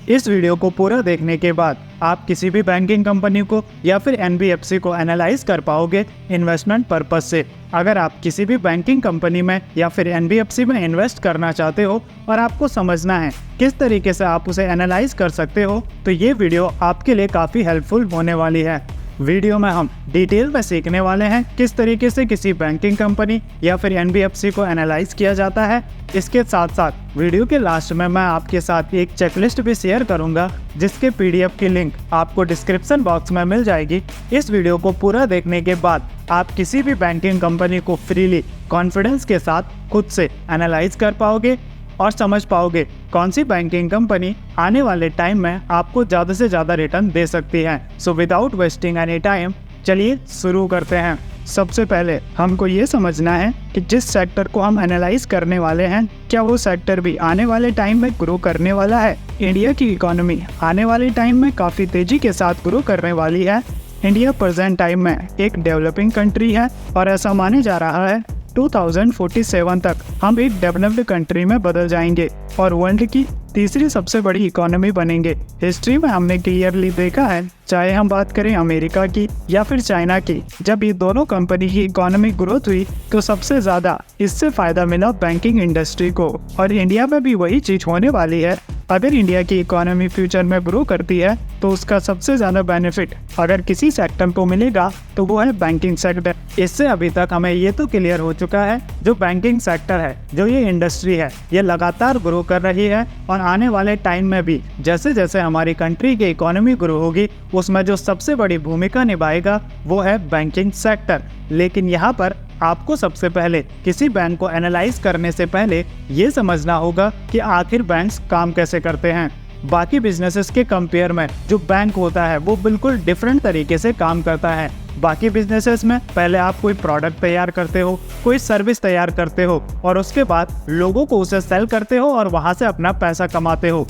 इस वीडियो को पूरा देखने के बाद आप किसी भी बैंकिंग कंपनी को या फिर एनबीएफसी को एनालाइज कर पाओगे इन्वेस्टमेंट पर्पस से। अगर आप किसी भी बैंकिंग कंपनी में या फिर एनबीएफसी में इन्वेस्ट करना चाहते हो और आपको समझना है किस तरीके से आप उसे एनालाइज कर सकते हो, तो ये वीडियो आपके लिए काफ़ी हेल्पफुल होने वाली है। वीडियो में हम डिटेल में सीखने वाले हैं किस तरीके से किसी बैंकिंग कंपनी या फिर एनबीएफसी को एनालाइज किया जाता है। इसके साथ साथ वीडियो के लास्ट में मैं आपके साथ एक चेकलिस्ट भी शेयर करूंगा, जिसके पीडीएफ की लिंक आपको डिस्क्रिप्शन बॉक्स में मिल जाएगी। इस वीडियो को पूरा देखने के बाद आप किसी भी बैंकिंग कंपनी को फ्रीली कॉन्फिडेंस के साथ खुद से एनालाइज कर पाओगे और समझ पाओगे कौन सी बैंकिंग कंपनी आने वाले टाइम में आपको ज़्यादा से ज़्यादा रिटर्न दे सकती है। So without wasting any time चलिए शुरू करते हैं। सबसे पहले हमको ये समझना है कि जिस सेक्टर को हम एनालाइज करने वाले हैं, क्या वो सेक्टर भी आने वाले टाइम में ग्रो करने वाला है। इंडिया की इकोनॉमी आने वाले टाइम में काफ़ी तेज़ी के साथ ग्रो करने वाली है। इंडिया प्रेजेंट टाइम में एक डेवलपिंग कंट्री है और ऐसा माना जा रहा है 2047 तक हम एक डेवलप्ड कंट्री में बदल जाएंगे और वर्ल्ड की तीसरी सबसे बड़ी इकोनॉमी बनेंगे। हिस्ट्री में हमने क्लियरली देखा है, चाहे हम बात करें अमेरिका की या फिर चाइना की, जब ये दोनों कंपनी की इकोनॉमिक ग्रोथ हुई तो सबसे ज़्यादा इससे फ़ायदा मिला बैंकिंग इंडस्ट्री को। और इंडिया में भी वही चीज़ होने वाली है। अगर इंडिया की इकोनॉमी फ्यूचर में ग्रो करती है तो उसका सबसे ज़्यादा बेनिफिट अगर किसी सेक्टर को मिलेगा तो वो है बैंकिंग सेक्टर। इससे अभी तक हमें ये तो क्लियर हो चुका है, जो बैंकिंग सेक्टर है, जो ये इंडस्ट्री है, ये लगातार ग्रो कर रही है और आने वाले टाइम में भी जैसे जैसे हमारी कंट्री की इकोनॉमी ग्रो होगी उसमें जो सबसे बड़ी भूमिका निभाएगा वो है बैंकिंग सेक्टर। लेकिन यहाँ पर आपको सबसे पहले किसी बैंक को एनालाइज करने से पहले ये समझना होगा कि आखिर बैंक्स काम कैसे करते हैं। बाकी बिजनेसेस के कंपेयर में जो बैंक होता है वो बिल्कुल डिफरेंट तरीके से काम करता है। बाकी बिजनेसेस में पहले आप कोई प्रोडक्ट तैयार करते हो, कोई सर्विस तैयार करते हो और उसके बाद लोगों को उसे सेल करते हो और वहाँ से अपना पैसा कमाते हो।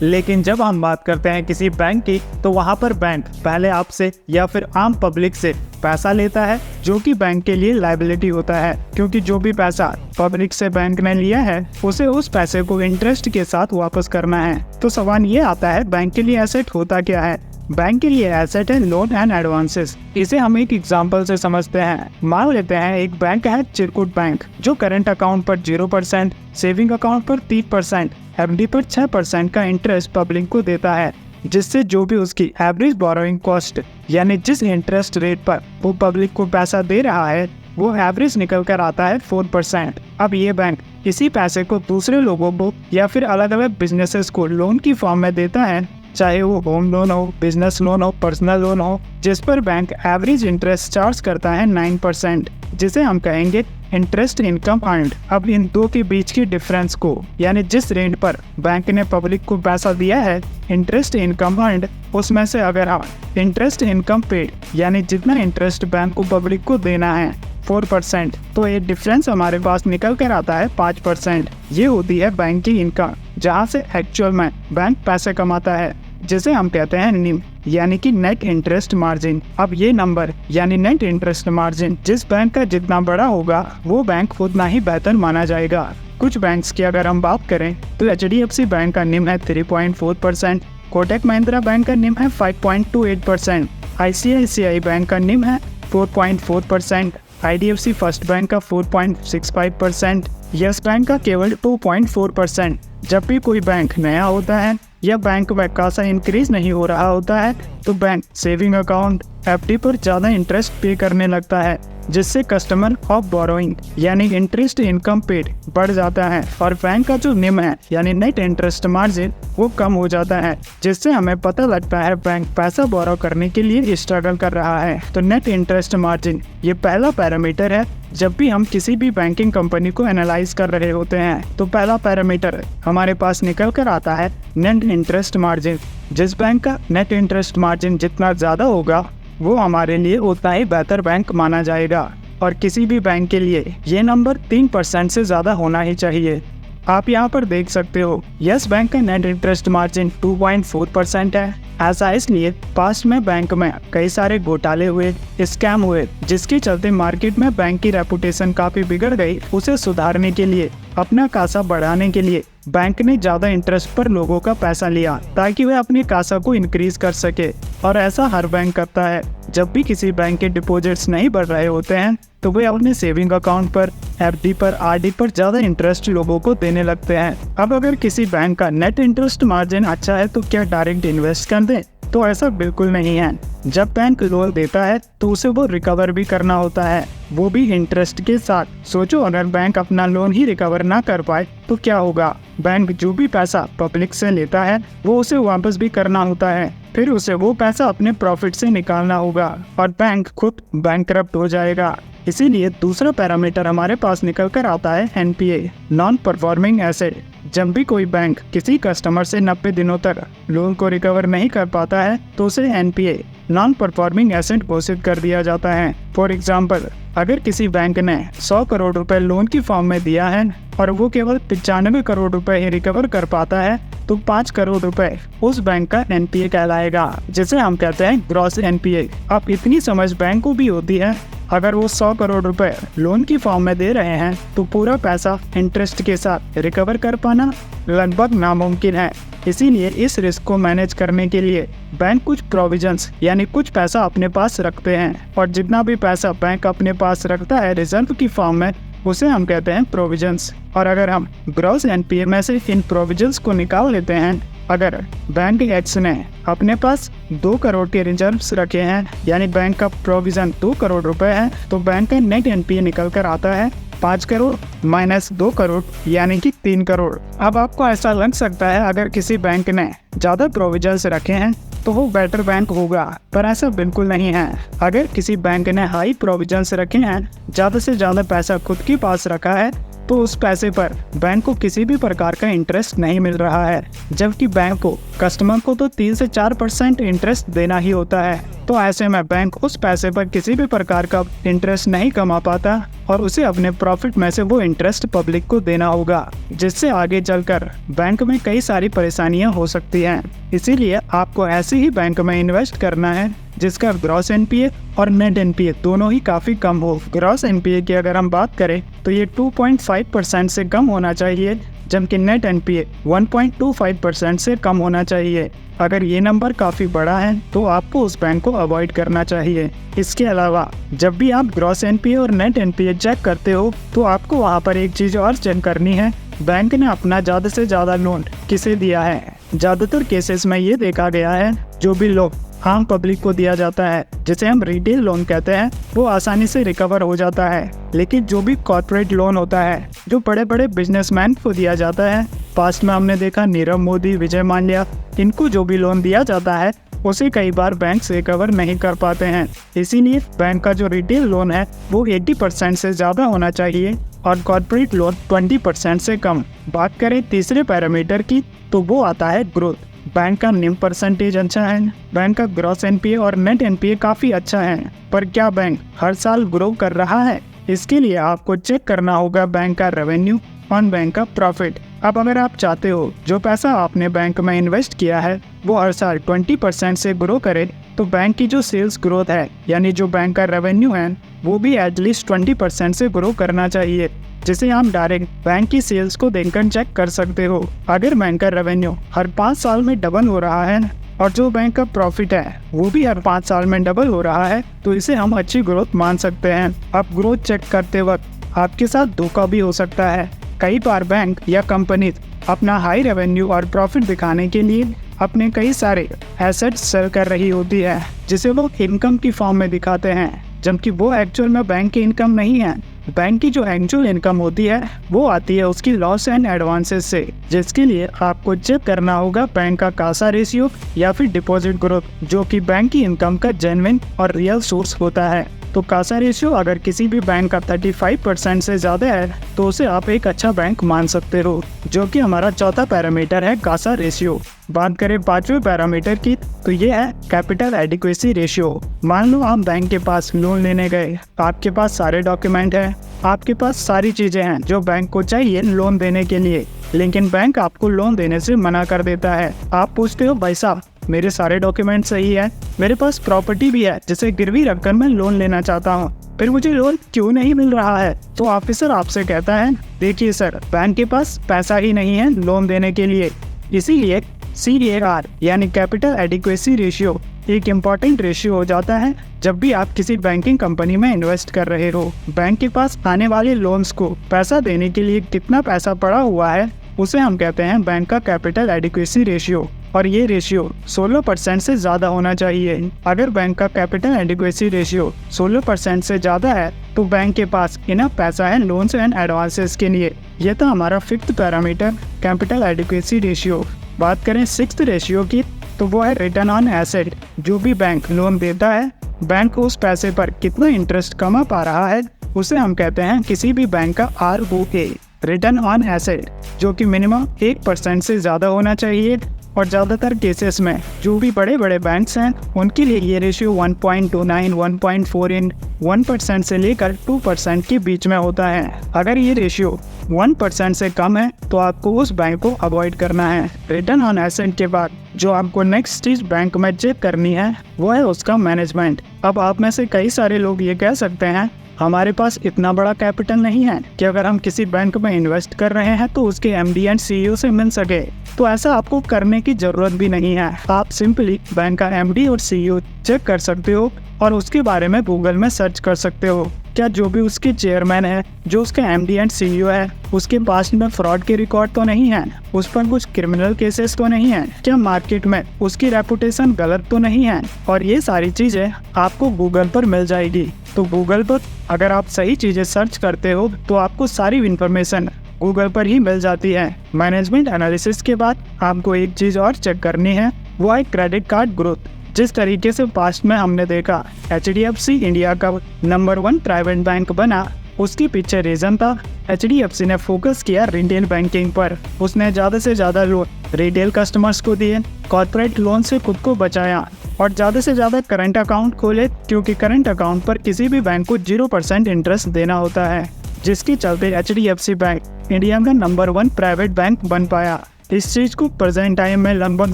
लेकिन जब हम बात करते हैं किसी बैंक की, तो वहाँ पर बैंक पहले आपसे या फिर आम पब्लिक से पैसा लेता है, जो कि बैंक के लिए लायबिलिटी होता है, क्योंकि जो भी पैसा पब्लिक से बैंक ने लिया है उसे उस पैसे को इंटरेस्ट के साथ वापस करना है। तो सवाल ये आता है, बैंक के लिए एसेट होता क्या है। बैंक के लिए एसेट है लोन एंड एडवांसेस। इसे हम एक एग्जांपल से समझते हैं। मान लेते हैं एक बैंक है चिरकुट बैंक, जो करंट अकाउंट पर 0%, सेविंग अकाउंट पर 3%, एफडी पर 6% का इंटरेस्ट पब्लिक को देता है, जिससे जो भी उसकी एवरेज बोरोइंग कॉस्ट यानी जिस इंटरेस्ट रेट पर वो पब्लिक को पैसा दे रहा है वो एवरेज निकल कर आता है 4%। अब ये बैंक इसी पैसे को दूसरे लोगों को या फिर अलग अलग बिजनेसेस को लोन की फॉर्म में देता है, चाहे वो होम लोन हो, बिजनेस लोन हो, पर्सनल लोन हो, जिस पर बैंक एवरेज इंटरेस्ट चार्ज करता है 9%, जिसे हम कहेंगे इंटरेस्ट इनकम अर्न्ड। अब इन दो के बीच की डिफरेंस को, यानी जिस रेट पर बैंक ने पब्लिक को पैसा दिया है इंटरेस्ट इनकम अर्न्ड, उसमें से अगर हम इंटरेस्ट इनकम पेड यानी जितना इंटरेस्ट बैंक को पब्लिक को देना है 4%, तो ये डिफरेंस हमारे पास निकल कर आता है 5%। ये होती है बैंक की इनकम, जहाँ से एक्चुअल में बैंक पैसे कमाता है, जिसे हम कहते हैं निम, यानी कि नेट इंटरेस्ट मार्जिन। अब ये नंबर यानी नेट इंटरेस्ट मार्जिन जिस बैंक का जितना बड़ा होगा वो बैंक उतना ही बेहतर माना जाएगा। कुछ बैंक्स की अगर हम बात करें तो एचडीएफसी बैंक का निम है 3.4%, कोटक महिंद्रा बैंक का निम है 5.28%, आईसीआईसीआई बैंक का निम है 4.4%, आईडीएफसी फर्स्ट बैंक का 4.65%, यस बैंक का केवल 2.4%। जब भी कोई बैंक नया होता है या बैंक में खासा इंक्रीज नहीं हो रहा होता है तो बैंक सेविंग अकाउंट एफडी पर ज़्यादा इंटरेस्ट पे करने लगता है, जिससे कस्टमर ऑफ बोरोइंग यानी इंटरेस्ट इनकम पेड बढ़ जाता है और बैंक का जो निम है यानी नेट इंटरेस्ट मार्जिन वो कम हो जाता है, जिससे हमें पता लगता है बैंक पैसा बोरो करने के लिए स्ट्रगल कर रहा है। तो नेट इंटरेस्ट मार्जिन ये पहला पैरामीटर है। जब भी हम किसी भी बैंकिंग कंपनी को एनालाइज कर रहे होते हैं तो पहला पैरामीटर हमारे पास निकल कर आता है नेट इंटरेस्ट मार्जिन। जिस बैंक का नेट इंटरेस्ट मार्जिन जितना ज़्यादा होगा वो हमारे लिए उतना ही बेहतर बैंक माना जाएगा और किसी भी बैंक के लिए ये नंबर 3% से ज़्यादा होना ही चाहिए। आप यहाँ पर देख सकते हो यस बैंक का नेट इंटरेस्ट मार्जिन 2.4% है। ऐसा इसलिए पास्ट में बैंक में कई सारे घोटाले हुए, स्कैम हुए, जिसके चलते मार्केट में बैंक की रेपुटेशन काफ़ी बिगड़ गई। उसे सुधारने के लिए, अपना खासा बढ़ाने के लिए बैंक ने ज़्यादा इंटरेस्ट पर लोगों का पैसा लिया ताकि वह अपनी कासा को इंक्रीज कर सके, और ऐसा हर बैंक करता है। जब भी किसी बैंक के डिपॉजिट्स नहीं बढ़ रहे होते हैं तो वे अपने सेविंग अकाउंट पर, एफडी पर, आरडी पर ज़्यादा इंटरेस्ट लोगों को देने लगते हैं। अब अगर किसी बैंक का नेट इंटरेस्ट मार्जिन अच्छा है तो क्या डायरेक्ट इन्वेस्ट कर दें? तो ऐसा बिल्कुल नहीं है। जब बैंक लोन देता है तो उसे वो रिकवर भी करना होता है, वो भी इंटरेस्ट के साथ। सोचो अगर बैंक अपना लोन ही रिकवर ना कर पाए तो क्या होगा? बैंक जो भी पैसा पब्लिक से लेता है वो उसे वापस भी करना होता है, फिर उसे वो पैसा अपने प्रॉफिट से निकालना होगा और बैंक खुद बैंकरप्ट हो जाएगा। इसीलिए दूसरा पैरामीटर हमारे पास निकल कर आता है एनपीए, नॉन परफॉर्मिंग एसेट। जब भी कोई बैंक किसी कस्टमर से 90 दिनों तक लोन को रिकवर नहीं कर पाता है तो उसे एनपीए, नॉन परफॉर्मिंग एसेट घोषित कर दिया जाता है। फॉर एग्जाम्पल, अगर किसी बैंक ने 100 करोड़ रुपए लोन की फॉर्म में दिया है और वो केवल 95 करोड़ रुपए ही रिकवर कर पाता है तो 5 करोड़ रुपए उस बैंक का एनपीए कहलाएगा, जिसे हम कहते हैं ग्रॉस एनपीए। अब इतनी समझ बैंक को भी होती है, अगर वो 100 करोड़ रुपए लोन की फॉर्म में दे रहे हैं तो पूरा पैसा इंटरेस्ट के साथ रिकवर कर पाना लगभग नामुमकिन है। इसीलिए इस रिस्क को मैनेज करने के लिए बैंक कुछ प्रोविजंस यानी कुछ पैसा अपने पास रखते हैं, और जितना भी पैसा बैंक अपने पास रखता है रिजर्व की फॉर्म में उसे हम कहते हैं प्रोविजंस। और अगर हम ग्रॉस एनपीए में से इन प्रोविजंस को निकाल लेते हैं, अगर बैंक एक्स ने अपने पास 2 करोड़ के रिजर्व्स रखे हैं यानी बैंक का प्रोविजन 2 करोड़ रुपए है, तो बैंक का नेट एनपीए निकल कर आता है 5 करोड़ माइनस 2 करोड़ यानी कि 3 करोड़। अब आपको ऐसा लग सकता है अगर किसी बैंक ने ज़्यादा प्रोविजंस रखे हैं तो वो बेटर बैंक होगा, पर ऐसा बिल्कुल नहीं है। अगर किसी बैंक ने हाई प्रोविजंस रखे हैं, ज़्यादा से ज़्यादा पैसा खुद के पास रखा है, तो उस पैसे पर बैंक को किसी भी प्रकार का इंटरेस्ट नहीं मिल रहा है, जबकि बैंक को कस्टमर को तो 3 से 4% इंटरेस्ट देना ही होता है। तो ऐसे में बैंक उस पैसे पर किसी भी प्रकार का इंटरेस्ट नहीं कमा पाता और उसे अपने प्रॉफिट में से वो इंटरेस्ट पब्लिक को देना होगा, जिससे आगे चलकर बैंक में कई सारी परेशानियां हो सकती हैं। इसीलिए आपको ऐसे ही बैंक में इन्वेस्ट करना है जिसका ग्रॉस एनपीए और नेट एनपीए दोनों ही काफ़ी कम हो। ग्रॉस एनपीए की अगर हम बात करें तो ये 2.5% से कम होना चाहिए, जबकि नेट एनपीए 1.25% से कम होना चाहिए। अगर ये नंबर काफ़ी बड़ा है तो आपको उस बैंक को अवॉइड करना चाहिए। इसके अलावा जब भी आप ग्रॉस एनपीए और नेट एनपीए चेक करते हो तो आपको वहाँ पर एक चीज़ और चेक करनी है, बैंक ने अपना ज़्यादा से ज़्यादा लोन किसे दिया है। ज़्यादातर केसेस में ये देखा गया है जो भी लोन आम पब्लिक को दिया जाता है, जिसे हम रिटेल लोन कहते हैं, वो आसानी से रिकवर हो जाता है। लेकिन जो भी कॉर्पोरेट लोन होता है जो बड़े बड़े बिजनेसमैन को दिया जाता है, पास्ट में हमने देखा नीरव मोदी, विजय माल्या, इनको जो भी लोन दिया जाता है उसे कई बार बैंक से रिकवर नहीं कर पाते हैं। इसीलिए बैंक का जो रिटेल लोन है वो 80% से ज़्यादा होना चाहिए और कॉर्पोरेट लोन 20% से कम। बात करें तीसरे पैरामीटर की तो वो आता है ग्रोथ। बैंक का निम परसेंटेज अच्छा है, बैंक का ग्रॉस एनपीए और नेट एनपीए काफ़ी अच्छा है, पर क्या बैंक हर साल ग्रो कर रहा है? इसके लिए आपको चेक करना होगा बैंक का रेवेन्यू और बैंक का प्रॉफिट। अब अगर आप चाहते हो जो पैसा आपने बैंक में इन्वेस्ट किया है वो हर साल 20% से ग्रो करे, तो बैंक की जो सेल्स ग्रोथ है यानी जो बैंक का रेवेन्यू है वो भी एटलीस्ट 20% से ग्रो करना चाहिए, जिसे आप डायरेक्ट बैंक की सेल्स को देखकर चेक कर सकते हो। अगर बैंक का रेवेन्यू हर 5 साल में डबल हो रहा है और जो बैंक का प्रॉफिट है वो भी हर 5 साल में डबल हो रहा है तो इसे हम अच्छी ग्रोथ मान सकते हैं। अब ग्रोथ चेक करते वक्त आपके साथ धोखा भी हो सकता है। कई बार बैंक या कंपनी अपना हाई रेवेन्यू और प्रॉफिट दिखाने के लिए अपने कई सारे एसेट्स सेल कर रही होती है, जिसे वो इनकम की फॉर्म में दिखाते हैं, जबकि वो एक्चुअल में बैंक की इनकम नहीं है। बैंक की जो एक्चुअल इनकम होती है वो आती है उसकी लॉस एंड एडवांसेस से, जिसके लिए आपको चेक करना होगा बैंक का कासा रेशियो या फिर डिपॉजिट ग्रोथ, जो कि बैंक की इनकम का जेन्युइन और रियल सोर्स होता है। तो कासा रेशियो अगर किसी भी बैंक का 35% से ज़्यादा है तो उसे आप एक अच्छा बैंक मान सकते हो, जो कि हमारा चौथा पैरामीटर है कासा रेशियो। बात करें पांचवें पैरामीटर की तो ये है कैपिटल एडिक्वेसी रेशियो। मान लो आप बैंक के पास लोन लेने गए, आपके पास सारे डॉक्यूमेंट हैं, आपके पास सारी चीज़ें हैं जो बैंक को चाहिए लोन देने के लिए, लेकिन बैंक आपको लोन देने से मना कर देता है। आप पूछते हो भाई साहब मेरे सारे डॉक्यूमेंट सही है, मेरे पास प्रॉपर्टी भी है जिसे गिरवी रखकर मैं लोन लेना चाहता हूँ, फिर मुझे लोन क्यों नहीं मिल रहा है? तो ऑफिसर आपसे कहता है, देखिए सर, बैंक के पास पैसा ही नहीं है लोन देने के लिए। इसीलिए CAR यानी कैपिटल एडिक्वेसी रेशियो एक इम्पॉर्टेंट रेशियो हो जाता है जब भी आप किसी बैंकिंग कंपनी में इन्वेस्ट कर रहे हो। बैंक के पास आने वाले लोन्स को पैसा देने के लिए कितना पैसा पड़ा हुआ है, उसे हम कहते हैं बैंक का कैपिटल एडिक्वेसी रेशियो। और ये रेशियो 16% से ज़्यादा होना चाहिए। अगर बैंक का कैपिटल एडिक्वेसी रेशियो 16% से ज़्यादा है तो बैंक के पास इनफ पैसा है लोन्स एंड एडवांसेस के लिए। यह था हमारा 5th parameter, capital adequacy ratio. बात करें 6th रेशियो की, तो वो है रिटर्न ऑन एसेट। जो भी बैंक लोन देता है, बैंक उस पैसे पर कितना इंटरेस्ट कमा पा रहा है, उसे हम कहते हैं किसी भी बैंक का ROA, रिटर्न ऑन एसेट, जो कि मिनिमम 1% से ज़्यादा होना चाहिए। और ज़्यादातर केसेस में जो भी बड़े बड़े बैंक्स हैं उनके लिए ये रेशियो 1.29, 1.4 1% से लेकर 2% के बीच में होता है। अगर ये रेशियो 1% से कम है तो आपको उस बैंक को अवॉइड करना है। रिटर्न ऑन एसेट के बाद जो आपको नेक्स्ट चीज़ बैंक में चेक करनी है वो है उसका मैनेजमेंट। अब आप में से कई सारे लोग ये कह सकते हैं, हमारे पास इतना बड़ा कैपिटल नहीं है कि अगर हम किसी बैंक में इन्वेस्ट कर रहे हैं तो उसके MD एंड CEO से मिल सके। तो ऐसा आपको करने की ज़रूरत भी नहीं है। आप सिंपली बैंक का MD और CEO चेक कर सकते हो और उसके बारे में गूगल में सर्च कर सकते हो। क्या जो भी उसके चेयरमैन है, जो उसका MD एंड CEO है, उसके पास में फ्रॉड के रिकॉर्ड तो नहीं है, उस पर कुछ क्रिमिनल केसेस तो नहीं है, क्या मार्केट में उसकी रेपुटेशन गलत तो नहीं है। और ये सारी चीज़ें आपको गूगल पर मिल जाएगी। तो गूगल पर अगर आप सही चीज़ें सर्च करते हो तो आपको सारी इन्फॉर्मेशन गूगल पर ही मिल जाती है। मैनेजमेंट एनालिसिस के बाद आपको एक चीज़ और चेक करनी है, वो है क्रेडिट कार्ड ग्रोथ। जिस तरीके से पास्ट में हमने देखा HDFC इंडिया का नंबर 1 प्राइवेट बैंक बना, उसके पीछे रीज़न था HDFC ने फोकस किया रिटेल बैंकिंग पर। उसने ज़्यादा से ज़्यादा लोन रिटेल कस्टमर्स को दिए, कॉर्पोरेट लोन से खुद को बचाया और ज़्यादा से ज़्यादा करंट अकाउंट खोले, क्योंकि करंट अकाउंट पर किसी भी बैंक को 0% इंटरेस्ट देना होता है, जिसके चलते HDFC बैंक इंडिया का नंबर 1 प्राइवेट बैंक बन पाया। इस चीज़ को प्रेजेंट टाइम में लगभग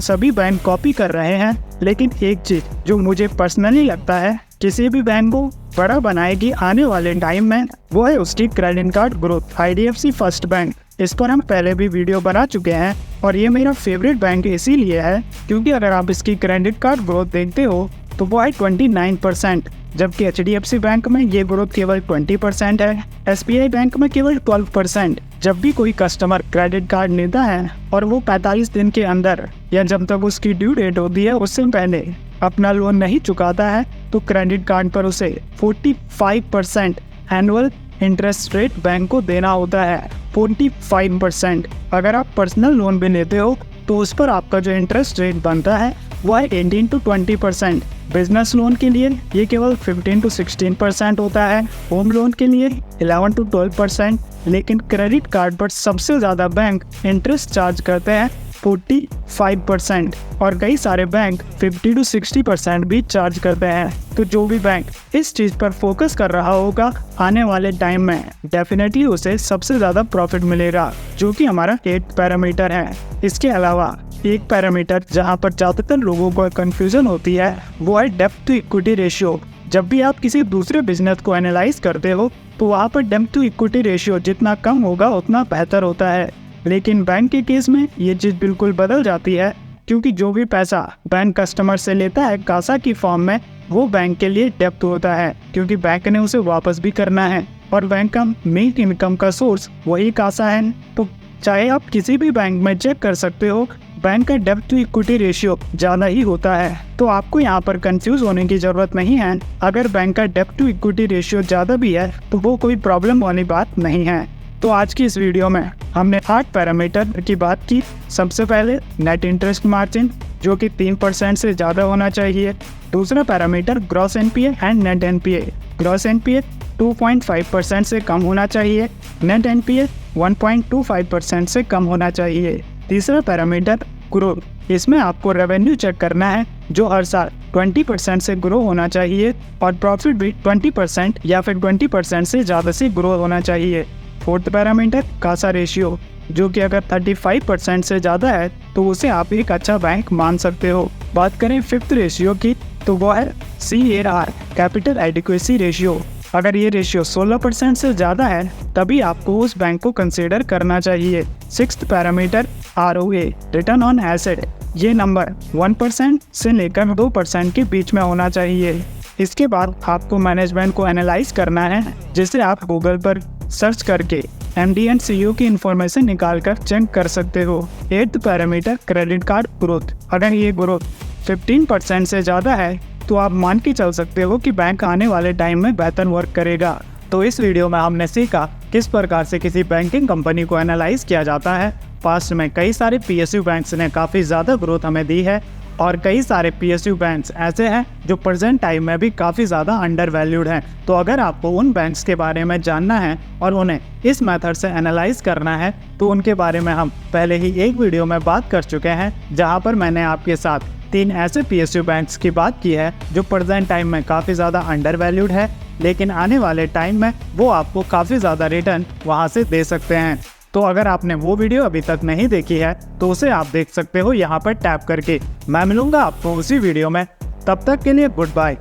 सभी बैंक कॉपी कर रहे हैं, लेकिन एक चीज़ जो मुझे पर्सनली लगता है किसी भी बैंक को बड़ा बनाएगी आने वाले टाइम में, वो है उसकी credit card growth. IDFC first bank, इस पर हम पहले भी वीडियो बना चुके हैं और ये मेरा फेवरेट बैंक इसीलिए है क्योंकि अगर आप इसकी क्रेडिट कार्ड ग्रोथ देखते हो तो वो है 29%, जबकि HDFC बैंक में ये ग्रोथ केवल 20% है, SBI बैंक में केवल 12%। जब भी कोई कस्टमर क्रेडिट कार्ड लेता है और वो 45 दिन के अंदर या जब तक उसकी ड्यू डेट होती है उससे पहले अपना लोन नहीं चुकाता है तो क्रेडिट कार्ड पर उसे 45% एनुअल इंटरेस्ट रेट बैंक को देना होता है। 45%। अगर आप पर्सनल लोन भी लेते हो तो उस पर आपका जो इंटरेस्ट रेट बनता है वो है 18 to 20%। बिजनेस लोन के लिए ये केवल 15 to 16% होता है, होम लोन के लिए 11 to 12%। लेकिन क्रेडिट कार्ड पर सबसे ज़्यादा बैंक इंटरेस्ट चार्ज करते हैं 45% और कई सारे बैंक 50 to 60% भी चार्ज करते हैं। तो जो भी बैंक इस चीज़ पर फोकस कर रहा होगा आने वाले टाइम में डेफिनेटली उसे सबसे ज़्यादा प्रॉफिट मिलेगा, जो कि हमारा 8th पैरामीटर है। इसके अलावा एक पैरामीटर जहां पर ज़्यादातर लोगों को कंफ्यूजन होती है वो है डेब्ट टू इक्विटी रेशियो। जब भी आप किसी दूसरे बिजनेस को एनालाइज करते हो तो वहाँ पर डेब्ट टू इक्विटी रेशियो जितना कम होगा उतना बेहतर होता है, लेकिन बैंक के केस में ये चीज़ बिल्कुल बदल जाती है, क्योंकि जो भी पैसा बैंक कस्टमर से लेता है कासा की फॉर्म में, वो बैंक के लिए डेब्ट होता है, क्योंकि बैंक ने उसे वापस भी करना है और बैंक का मेन इनकम का सोर्स वही कासा है। तो चाहे आप किसी भी बैंक में चेक कर सकते हो, बैंक का डेब्ट टू इक्विटी रेशियो ज़्यादा ही होता है। तो आपको यहाँ पर कंफ्यूज होने की ज़रूरत नहीं है। अगर बैंक का डेब्ट टू इक्विटी रेशियो ज़्यादा भी है तो वो कोई प्रॉब्लम वाली बात नहीं है। तो आज की इस वीडियो में हमने 8 पैरामीटर की बात की। सबसे पहले नेट इंटरेस्ट मार्जिन, जो कि 3% से ज़्यादा होना चाहिए। दूसरा parameter gross NPA and net NPA। Gross NPA 2.5% से कम होना चाहिए, नेट NPA 1.25% से कम होना चाहिए। तीसरा पैरामीटर ग्रोथ, इसमें आपको रेवेन्यू चेक करना है जो हर साल 20% से ग्रो होना चाहिए और प्रॉफिट भी 20% या फिर 20% से ज़्यादा से ग्रो होना चाहिए। फोर्थ पैरामीटर कासा रेशियो, जो कि अगर 35% से ज़्यादा है तो उसे आप एक अच्छा बैंक मान सकते हो। बात करें फिफ्थ रेशियो की तो वो है CAR, कैपिटल एडिक्वेसी रेशियो। अगर ये रेशियो 16% से ज़्यादा है तभी आपको उस बैंक को कंसीडर करना चाहिए। Sixth parameter ROA, return on asset, ये नंबर 1% से लेकर 2% के बीच में होना चाहिए। इसके बाद आपको मैनेजमेंट को एनालाइज करना है, जिसे आप गूगल पर सर्च करके MD एंड CEO की इन्फॉर्मेशन निकाल कर चेक कर सकते हो। 8th parameter credit card growth, अगर ये ग्रोथ 15% से ज़्यादा है तो आप मान के चल सकते हो कि बैंक आने वाले टाइम में बेहतर वर्क करेगा। तो इस वीडियो में हमने सीखा किस प्रकार से किसी बैंकिंग कंपनी को एनालाइज किया जाता है। पास्ट में कई सारे PSU बैंक्स ने काफ़ी ज़्यादा ग्रोथ हमें दी है और कई सारे PSU बैंक्स ऐसे हैं जो प्रेजेंट टाइम में भी काफ़ी ज़्यादा अंडर वैल्यूड हैं। तो अगर आपको उन बैंक्स के बारे में जानना है और उन्हें इस मेथड से एनालाइज करना है तो उनके बारे में हम पहले ही एक वीडियो में बात कर चुके हैं, जहां पर मैंने आपके साथ 3 ऐसे PSU बैंक्स की बात की है जो प्रेजेंट टाइम में काफ़ी ज़्यादा अंडर वैल्यूड है, लेकिन आने वाले टाइम में वो आपको काफ़ी ज़्यादा रिटर्न वहाँ से दे सकते हैं। तो अगर आपने वो वीडियो अभी तक नहीं देखी है तो उसे आप देख सकते हो यहाँ पर टैप करके। मैं मिलूंगा आपको उसी वीडियो में, तब तक के लिए good bye.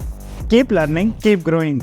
Keep learning, keep growing.